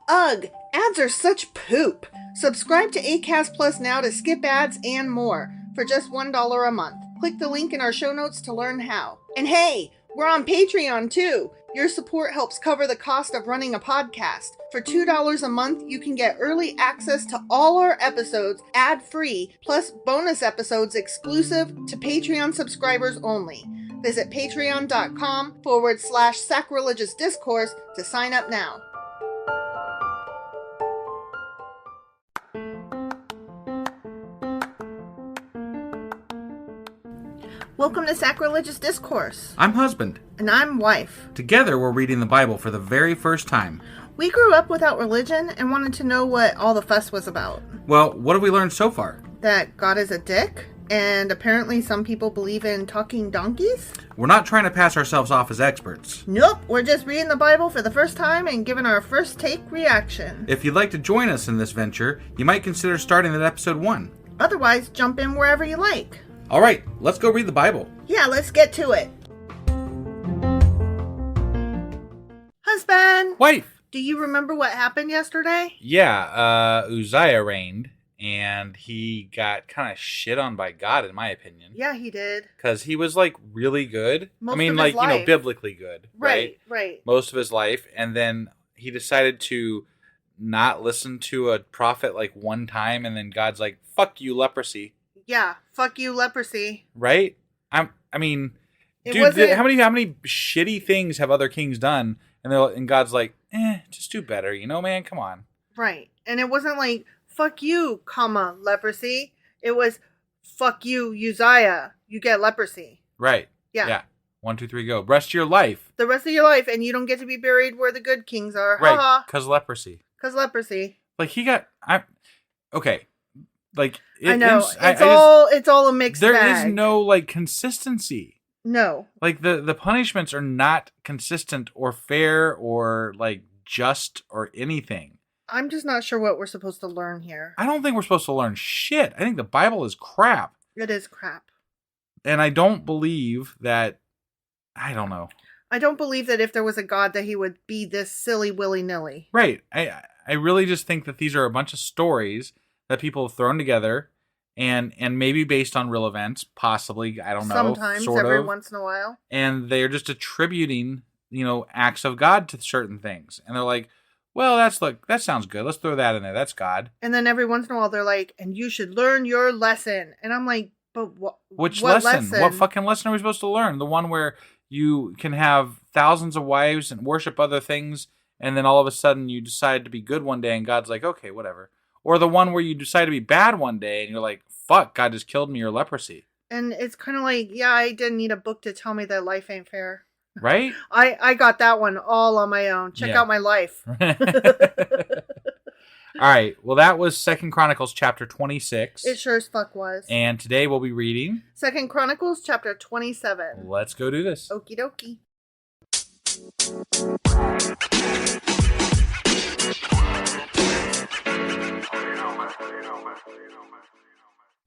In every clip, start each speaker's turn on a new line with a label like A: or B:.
A: Ugh, ads are such poop. Subscribe to Acast Plus now to skip ads and more for just $1 a month. Click the link in our show notes to learn how. And hey, we're on Patreon too. Your support helps cover the cost of running a podcast. For $2 a month, you can get early access to all our episodes ad-free, plus bonus episodes exclusive to Patreon subscribers only. Visit patreon.com/sacrilegious discourse to sign up now. Welcome to Sacrilegious Discourse.
B: I'm husband.
A: And I'm wife.
B: Together, we're reading the Bible for the very first time.
A: We grew up without religion and wanted to know what all the fuss was about.
B: Well, what have we learned so far?
A: That God is a dick, and apparently some people believe in talking donkeys?
B: We're not trying to pass ourselves off as experts.
A: Nope, we're just reading the Bible for the first time and giving our first take reaction.
B: If you'd like to join us in this venture, you might consider starting at episode 1.
A: Otherwise, jump in wherever you like.
B: All right, let's go read the Bible.
A: Yeah, let's get to it. Husband!
B: Wife!
A: Do you remember what happened yesterday?
B: Yeah, Uzziah reigned, and he got kind of shit on by God, in my opinion.
A: Yeah, he did.
B: Because he was, really good.
A: Most of his life.
B: Biblically good.
A: Right.
B: Most of his life. And then he decided to not listen to a prophet, one time, and then God's like, fuck you, leprosy.
A: Yeah, fuck you, leprosy.
B: Right? How many shitty things have other kings done? And God's like, just do better, man, come on.
A: Right. And it wasn't like, fuck you, leprosy. It was, fuck you, Uzziah. You get leprosy.
B: Right.
A: Yeah.
B: 1, 2, 3, go. Rest of your life.
A: The rest of your life, and you don't get to be buried where the good kings are.
B: Right. Because leprosy. Okay.
A: I know. It's all a mixed bag.
B: There is no, consistency.
A: No.
B: The punishments are not consistent or fair or, just or anything.
A: I'm just not sure what we're supposed to learn here.
B: I don't think we're supposed to learn shit. I think the Bible is crap.
A: It is crap.
B: And I don't believe that... I don't know.
A: I don't believe that if there was a God that he would be this silly willy-nilly.
B: Right. I really just think that these are a bunch of stories that people have thrown together and maybe based on real events, possibly, I don't know.
A: Sometimes, every once in a while.
B: And they're just attributing, acts of God to certain things. And they're like, well, that sounds good. Let's throw that in there. That's God.
A: And then every once in a while they're like, and you should learn your lesson. And I'm like, but what?
B: Which lesson? What fucking lesson are we supposed to learn? The one where you can have thousands of wives and worship other things, and then all of a sudden you decide to be good one day and God's like, okay, whatever. Or the one where you decide to be bad one day and you're like, fuck, God just killed me or leprosy.
A: And it's kind of like, yeah, I didn't need a book to tell me that life ain't fair.
B: Right?
A: I got that one all on my own. Check out my life.
B: All right. Well, that was 2 Chronicles chapter 26.
A: It sure as fuck was.
B: And today we'll be reading
A: 2 Chronicles chapter 27.
B: Let's go do this.
A: Okie dokie.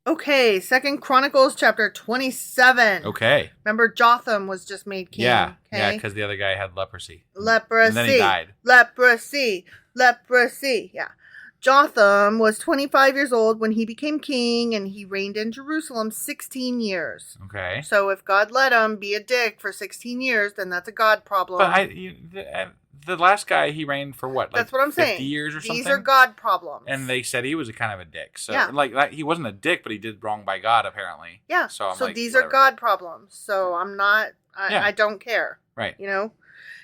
A: Okay, 2 Chronicles chapter 27.
B: Okay.
A: Remember, Jotham was just made king.
B: Yeah,
A: okay?
B: yeah, because the other guy had leprosy. And
A: Leprosy.
B: then he died.
A: Leprosy. Yeah. Jotham was 25 years old when he became king, and he reigned in Jerusalem 16 years.
B: Okay.
A: So if God let him be a dick for 16 years, then that's a God problem.
B: But the last guy, he reigned for what?
A: That's what I'm
B: 50
A: saying.
B: 50 years or something?
A: These are God problems.
B: And they said he was a kind of a dick. So,
A: yeah.
B: He wasn't a dick, but he did wrong by God, apparently.
A: Yeah.
B: So
A: these
B: whatever.
A: are God problems. So I'm not, I don't care.
B: Right.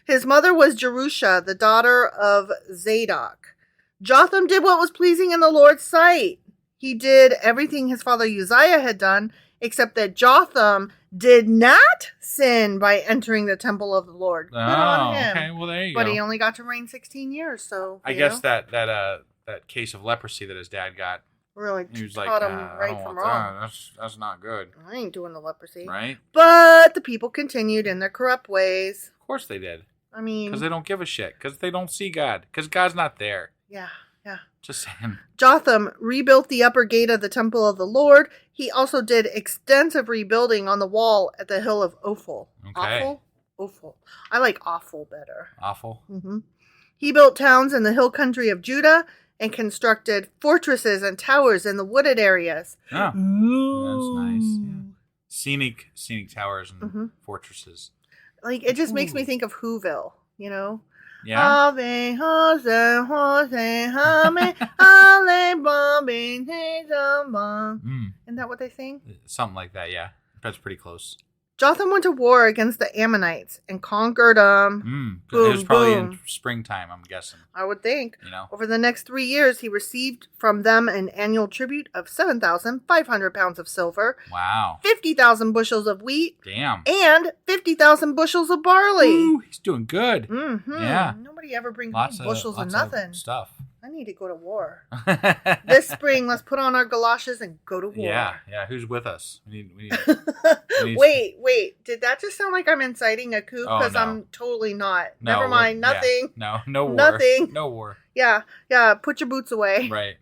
A: His mother was Jerusha, the daughter of Zadok. Jotham did what was pleasing in the Lord's sight. He did everything his father Uzziah had done, except that Jotham did not sin by entering the temple of the Lord. Good on him.
B: Okay. Well, there you go.
A: But he only got to reign 16 years, so
B: I guess that case of leprosy that his dad got.
A: Really
B: he was
A: taught
B: like,
A: him right from wrong.
B: That's not good.
A: I ain't doing the leprosy.
B: Right?
A: But the people continued in their corrupt ways.
B: Of course they did.
A: I mean...
B: Because they don't give a shit. Because they don't see God. Because God's not there.
A: Yeah.
B: Just saying.
A: Jotham rebuilt the upper gate of the temple of the Lord. He also did extensive rebuilding on the wall at the hill of Ophel.
B: Okay.
A: Ophel? I like awful better.
B: Awful?
A: Mm-hmm. He built towns in the hill country of Judah and constructed fortresses and towers in the wooded areas.
B: Oh, that's nice. Yeah. Scenic towers and fortresses.
A: Like, it just makes me think of Whoville, you know?
B: Yeah.
A: Isn't that what they sing?
B: Something like that, yeah. That's pretty close.
A: Jotham went to war against the Ammonites and conquered them.
B: It was probably in springtime, I'm guessing.
A: I would think.
B: You know?
A: Over the next 3 years, he received from them an annual tribute of 7,500 pounds of silver.
B: Wow.
A: 50,000 bushels of wheat.
B: Damn.
A: And 50,000 bushels of barley.
B: Ooh, he's doing good.
A: Mm-hmm.
B: Yeah.
A: Nobody ever brings
B: lots
A: bushels
B: of
A: nothing.
B: Stuff.
A: I need to go to war. This spring, let's put on our galoshes and go to war.
B: Yeah. Who's with us? We need
A: Wait. Did that just sound like I'm inciting a coup? Because
B: no.
A: I'm totally not.
B: No,
A: Never mind. Nothing.
B: Yeah. No war.
A: Nothing.
B: No war.
A: Yeah. Put your boots away.
B: Right.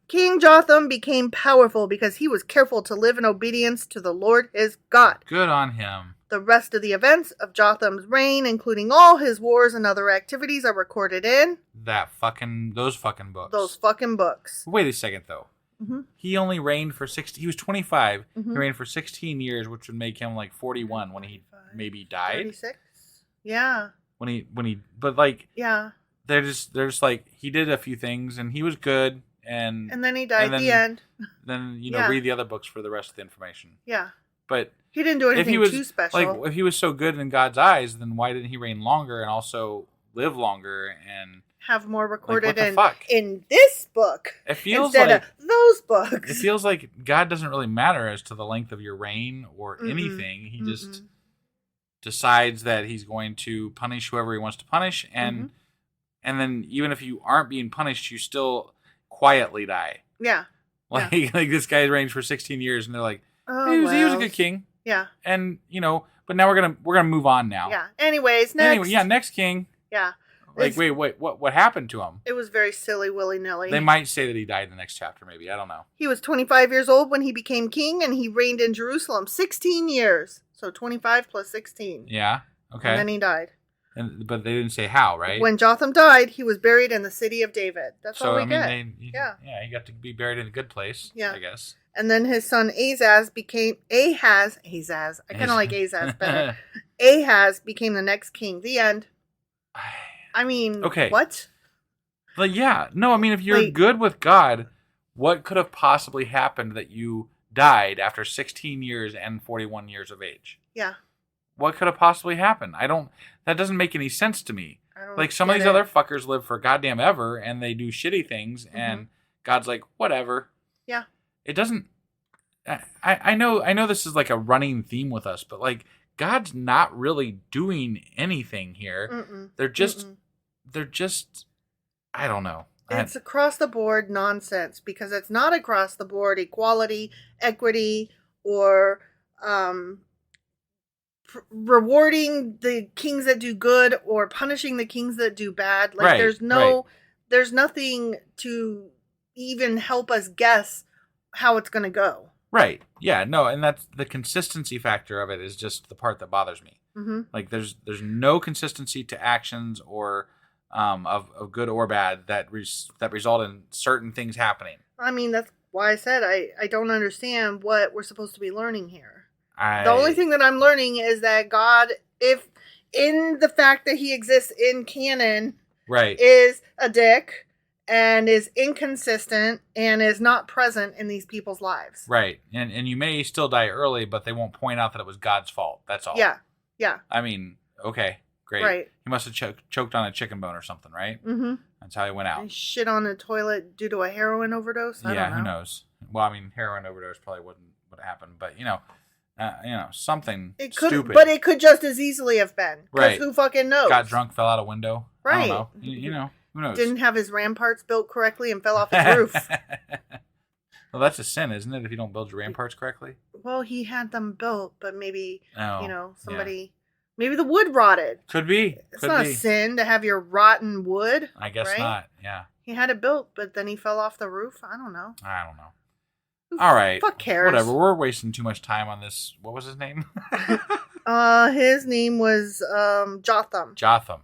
A: King Jotham became powerful because he was careful to live in obedience to the Lord his God.
B: Good on him.
A: The rest of the events of Jotham's reign, including all his wars and other activities, are recorded in
B: those fucking books.
A: Those fucking books.
B: Wait a second, though.
A: Mm-hmm.
B: He only reigned for 16. He was 25.
A: Mm-hmm.
B: He reigned for 16 years, which would make him like 41 when he maybe died.
A: 36. Yeah.
B: But like,
A: yeah.
B: They're just like, he did a few things and he was good, and
A: then he died at the end.
B: Then read the other books for the rest of the information.
A: Yeah.
B: But
A: he didn't do anything too special.
B: Like, if he was so good in God's eyes, then why didn't he reign longer and also live longer and
A: have more recorded
B: in
A: this book?
B: It feels
A: instead of those books.
B: It feels like God doesn't really matter as to the length of your reign or anything. He just decides that he's going to punish whoever he wants to punish, and then even if you aren't being punished, you still quietly die.
A: Yeah.
B: Like this guy reigns for 16 years, and they're like, he was a good king.
A: Yeah.
B: And but now we're gonna move on now.
A: Yeah. Anyways, next.
B: Next king.
A: Yeah.
B: Like, wait, what happened to him?
A: It was very silly, willy-nilly.
B: They might say that he died in the next chapter, maybe. I don't know.
A: He was 25 years old when he became king, and he reigned in Jerusalem 16 years. So 25 plus 16.
B: Yeah. Okay.
A: And then he died.
B: But they didn't say how, right?
A: When Jotham died, he was buried in the city of David. That's all we get.
B: He got to be buried in a good place, I guess.
A: And then his son Ahaz became... Ahaz. I kind of like Ahaz better. Ahaz became the next king. The end. I mean,
B: okay.
A: What?
B: Like, yeah. No, I mean, if you're good with God, what could have possibly happened that you died after 16 years and 41 years of age?
A: Yeah.
B: What could have possibly happened? That doesn't make any sense to me. Like, some of these other fuckers live for goddamn ever, and they do shitty things, and God's like, whatever.
A: Yeah.
B: It doesn't... I know this is like a running theme with us, but like, God's not really doing anything here.
A: Mm-mm.
B: They're just, I don't know.
A: It's across the board nonsense, because it's not across the board equality, equity, or rewarding the kings that do good or punishing the kings that do bad. Like, there's nothing to even help us guess how it's going to go.
B: Right. Yeah. No. And that's the consistency factor of it is just the part that bothers me. Mm-hmm. Like, there's no consistency to actions or of good or bad that result in certain things happening.
A: I mean, that's why I said I don't understand what we're supposed to be learning here. The only thing that I'm learning is that God, if in the fact that he exists in canon, is a dick and is inconsistent and is not present in these people's lives.
B: Right. And you may still die early, but they won't point out that it was God's fault. That's all.
A: Yeah. Yeah.
B: I mean, okay, great.
A: Right.
B: He must have choked on a chicken bone or something, right? Mm-hmm. That's how he went out.
A: And shit on the toilet due to a heroin overdose? I don't know.
B: Who knows? Well, I mean, heroin overdose probably wouldn't what happened, but something stupid.
A: But it could just as easily have been.
B: Right.
A: Who fucking knows?
B: Got drunk, fell out a window.
A: Right.
B: I don't know. Who knows?
A: Didn't have his ramparts built correctly and fell off his roof.
B: Well, that's a sin, isn't it, if you don't build your ramparts correctly?
A: Well, he had them built, but maybe, somebody... Yeah. Maybe the wood rotted.
B: Could be.
A: It's not a sin to have your rotten wood.
B: I guess not, yeah.
A: He had it built, but then he fell off the roof. I don't know.
B: All right.
A: Fuck cares.
B: Whatever. We're wasting too much time on this. What was his name?
A: His name was Jotham.
B: Jotham.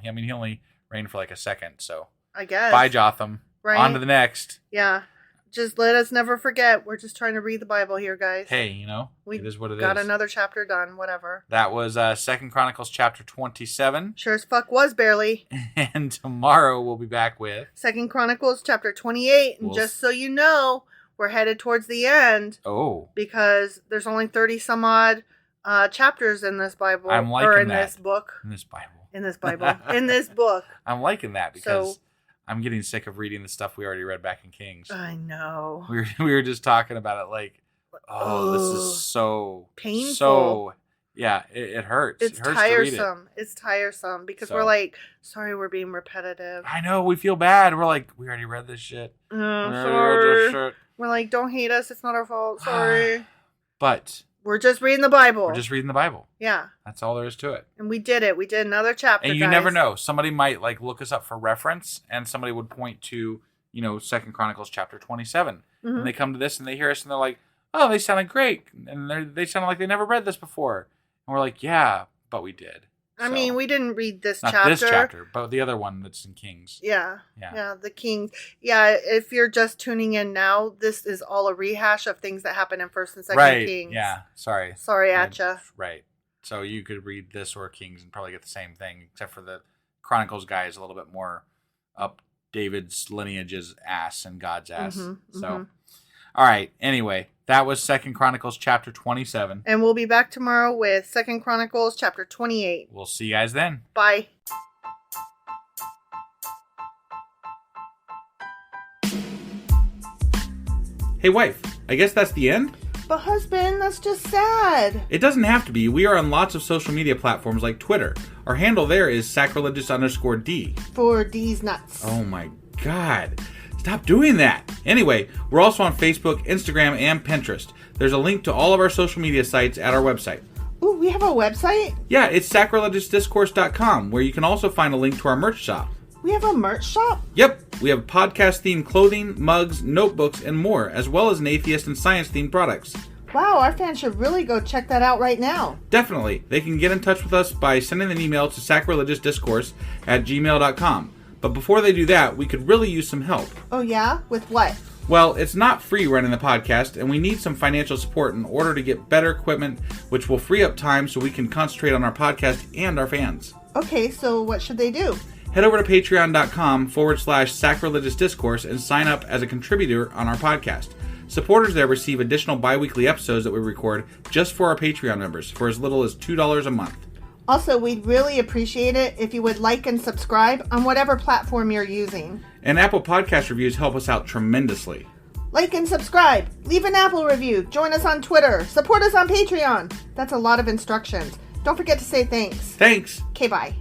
B: I mean, he only rained for like a second. So
A: I guess.
B: bye, Jotham.
A: Right?
B: On to the next.
A: Yeah. Just let us never forget. We're just trying to read the Bible here, guys.
B: Hey, it is what it is.
A: Got another chapter done. Whatever.
B: That was 2 Chronicles chapter 27.
A: Sure as fuck was barely.
B: And tomorrow we'll be back with
A: 2 Chronicles chapter 28. And just so you know, we're headed towards the end.
B: Oh.
A: Because there's only 30 some odd chapters in this Bible.
B: I'm liking
A: or in
B: that.
A: this book.
B: In this Bible.
A: In this Bible. In this book.
B: I'm liking that because I'm getting sick of reading the stuff we already read back in Kings.
A: I know.
B: We were just talking about it like, this is so
A: painful.
B: So, yeah, it hurts.
A: It's
B: it hurts
A: tiresome.
B: To read it.
A: It's tiresome because we're like, sorry, we're being repetitive.
B: I know. We feel bad. We're like, we already read this shit.
A: Sorry. We're like, don't hate us. It's not our fault. Sorry.
B: But
A: we're just reading the Bible.
B: We're just reading the Bible.
A: Yeah.
B: That's all there is to it.
A: And we did it. We did another chapter,
B: and you never know. Somebody might like look us up for reference, and somebody would point to, 2 Chronicles chapter 27. Mm-hmm. And they come to this and they hear us and they're like, oh, they sounded great. And they sounded like they never read this before. And we're like, yeah, but we did.
A: I mean, we didn't read this
B: not
A: chapter.
B: Not this chapter, but the other one that's in Kings.
A: Yeah, the Kings. Yeah, if you're just tuning in now, this is all a rehash of things that happened in 1st and 2nd Kings.
B: Yeah, sorry.
A: Sorry at ya.
B: Right. So you could read this or Kings and probably get the same thing, except for the Chronicles guy is a little bit more up David's lineage's ass and God's ass. Mm-hmm, so, all right. Anyway, that was 2 Chronicles chapter 27.
A: And we'll be back tomorrow with 2 Chronicles chapter 28.
B: We'll see you guys then.
A: Bye.
B: Hey, wife, I guess that's the end?
A: But husband, that's just sad.
B: It doesn't have to be. We are on lots of social media platforms like Twitter. Our handle there is sacrilegious_D.
A: For D's nuts.
B: Oh my God. Stop doing that. Anyway, we're also on Facebook, Instagram, and Pinterest. There's a link to all of our social media sites at our website.
A: Ooh, we have a website?
B: Yeah, it's sacrilegiousdiscourse.com, where you can also find a link to our merch shop.
A: We have a merch shop?
B: Yep. We have podcast-themed clothing, mugs, notebooks, and more, as well as an atheist and science-themed products.
A: Wow, our fans should really go check that out right now.
B: Definitely. They can get in touch with us by sending an email to sacrilegiousdiscourse@gmail.com. But before they do that, we could really use some help.
A: Oh yeah? With what?
B: Well, it's not free running the podcast, and we need some financial support in order to get better equipment, which will free up time so we can concentrate on our podcast and our fans.
A: Okay, so what should they do?
B: Head over to patreon.com/sacrilegiousdiscourse and sign up as a contributor on our podcast. Supporters there receive additional bi-weekly episodes that we record just for our Patreon members for as little as $2 a month.
A: Also, we'd really appreciate it if you would like and subscribe on whatever platform you're using.
B: And Apple Podcast reviews help us out tremendously.
A: Like and subscribe. Leave an Apple review. Join us on Twitter. Support us on Patreon. That's a lot of instructions. Don't forget to say thanks.
B: Thanks.
A: Okay, bye.